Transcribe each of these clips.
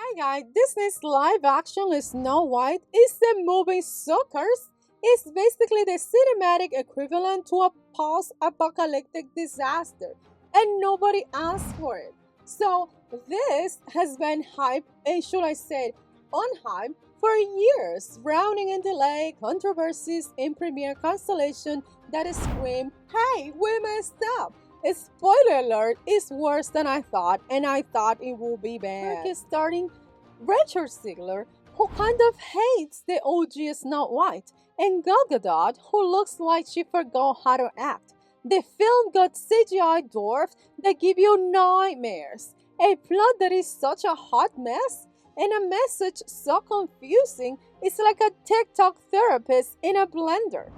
Hi guys, Disney's live action Snow White is the movie Suckers. It's basically the cinematic equivalent to a post-apocalyptic disaster, and nobody asked for it. So this has been hyped, and should I say unhyped, for years, drowning in delay, controversies, in premiere constellation that scream, "Hey, we messed up!" Spoiler alert, it's worse than I thought, and I thought it would be bad. Kirk is starting Richard Ziegler, who kind of hates the OG Snow White, and Gal Gadot, who looks like she forgot how to act. The film got CGI dwarfs that give you nightmares, a plot that is such a hot mess, and a message so confusing it's like a TikTok therapist in a blender.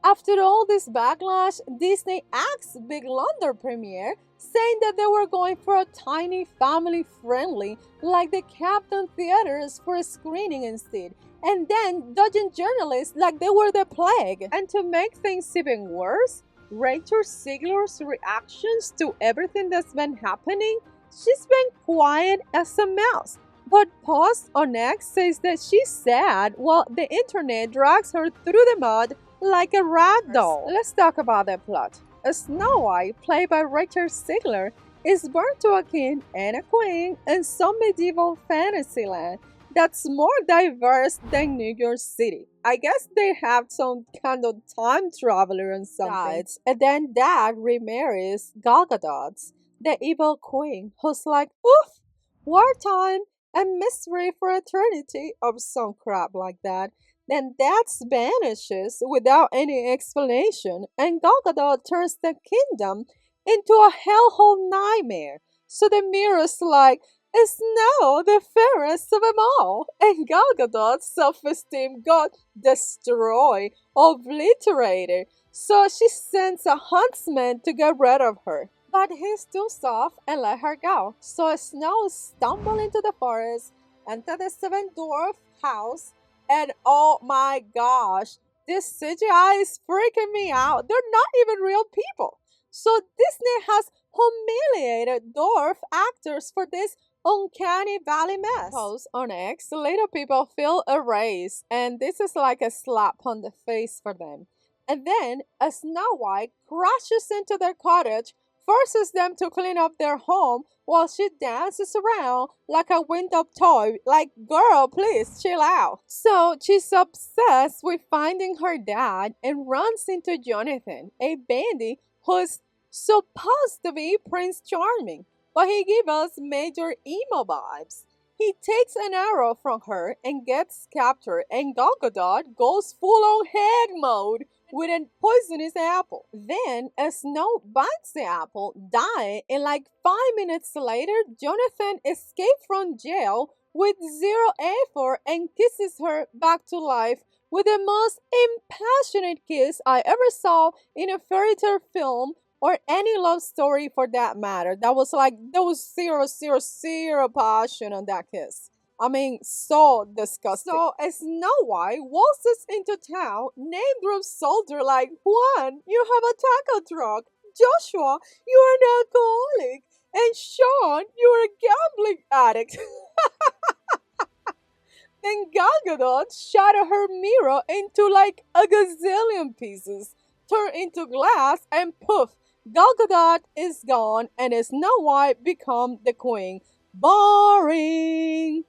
After all this backlash, Disney axed Big London premiere, saying that they were going for a tiny family friendly, like the Captain Theaters for a screening instead, and then dodging journalists like they were the plague. And to make things even worse, Rachel Ziegler's reactions to everything that's been happening, she's been quiet as a mouse. But post on X says that she's sad while the internet drags her through the mud like a rag doll. Let's talk about the plot. Snow White, played by Richard Ziegler, is born to a king and a queen in some medieval fantasy land that's more diverse than New York City. I guess they have some kind of time traveler and something. And then dad remarries Gal Gadot, the evil queen, who's like, oof, wartime and mystery for eternity, or some crap like that. Then dad vanishes without any explanation, and Gal Gadot turns the kingdom into a hellhole nightmare. So the mirror's like, Snow, the fairest of them all, and Gal Gadot's self-esteem got destroyed, obliterated. So she sends a huntsman to get rid of her. But he's too soft and let her go. So Snow stumbles into the forest, enter the seven dwarf house, and oh my gosh, this CGI is freaking me out. They're not even real people. So Disney has humiliated dwarf actors for this uncanny valley mess. Post on X, later people feel erased, and this is like a slap on the face for them. And then a Snow White crashes into their cottage, forces them to clean up their home while she dances around like a wind up toy. Like, girl, please chill out. So she's obsessed with finding her dad and runs into Jonathan, a bandit who's supposed to be Prince Charming, but he gives us major emo vibes. He takes an arrow from her and gets captured, and Gal Gadot goes full on hag mode with a poisonous apple. Then a Snow bites the apple, dying, and like 5 minutes later, Jonathan escapes from jail with zero effort and kisses her back to life with the most impassionate kiss I ever saw in a fairy tale film or any love story for that matter. That was like, there was zero, zero, zero passion on that kiss. I mean, so disgusting. So, as Snow White waltzes into town, name drop soldier like, Juan, you have a taco truck. Joshua, you're an alcoholic. And Sean, you're a gambling addict. Then Gal Gadot shattered her mirror into like a gazillion pieces, turned into glass, and poof, Gal Gadot is gone, and Snow White become the queen. Boring.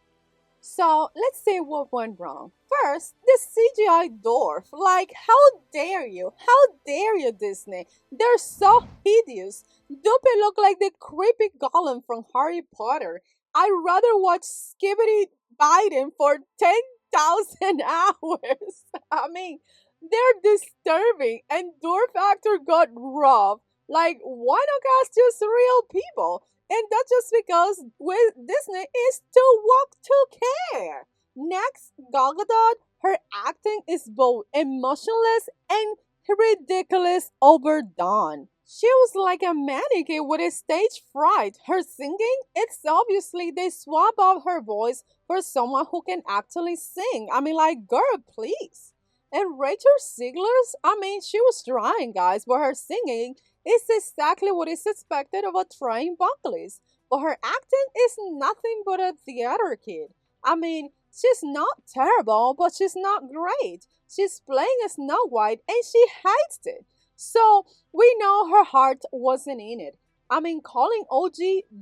So let's see what went wrong. First, the CGI dwarf. Like, how dare you? How dare you, Disney? They're so hideous. Dupe look like the creepy golem from Harry Potter. I'd rather watch Skibbity Biden for 10,000 hours. I mean, they're disturbing, and dwarf actor got robbed. Like, why not cast just real people? And that's just because with Disney is too woke to care. Next, Gal Gadot, her acting is both emotionless and ridiculous overdone. She was like a mannequin with a stage fright. Her singing, it's obviously they swap out her voice for someone who can actually sing. I mean, like, girl, please. And Rachel Ziegler's, I mean, she was trying, guys, but her singing is exactly what is expected of a trained vocalist. but her acting is nothing but a theater kid. I mean, she's not terrible, but she's not great. She's playing a Snow White and she hates it. So we know her heart wasn't in it. I mean, calling OG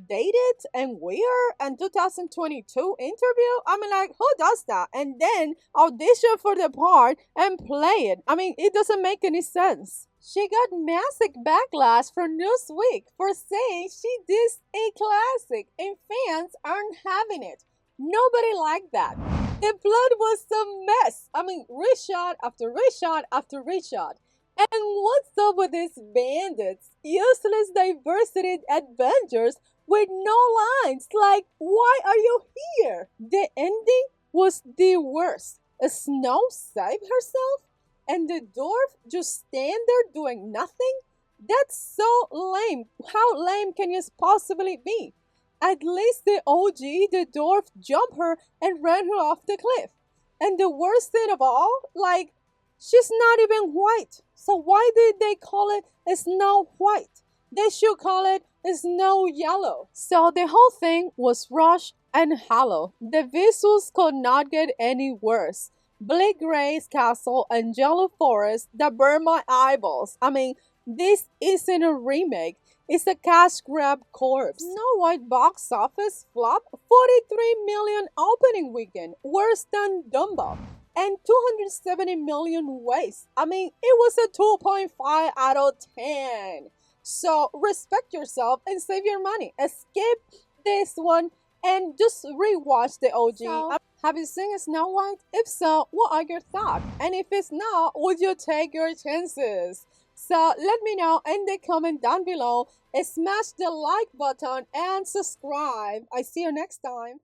dated and weird and 2022 interview. I mean, like, who does that? And then audition for the part and play it. I mean, it doesn't make any sense. She got massive backlash from Newsweek for saying she dissed a classic and fans aren't having it. Nobody liked that. The plot was a mess. I mean, reshot after reshot after reshot. And what's up with these bandits? Useless diversity Avengers with no lines. Like, why are you here? The ending was the worst. Snow saved herself, and the dwarf just stand there doing nothing? That's so lame. How lame can you possibly be? At least the OG, the dwarf, jumped her and ran her off the cliff. And the worst thing of all, like, she's not even white. So why did they call it Snow White? They should call it Snow Yellow. So the whole thing was rushed and hollow. The visuals could not get any worse. Bleak Gray's castle and yellow forest that burned my eyeballs. I mean, this isn't a remake. It's a cash grab corpse. Snow White box office flop, 43 million opening weekend, worse than Dumbo, and 270 million waste. I mean, it was a 2.5 out of 10. So respect yourself and save your money. Skip this one and just rewatch the OG. So, have you seen Snow White? If so, what are your thoughts? And if it's not, would you take your chances? So let me know in the comment down below. Smash the like button and subscribe. I see you next time.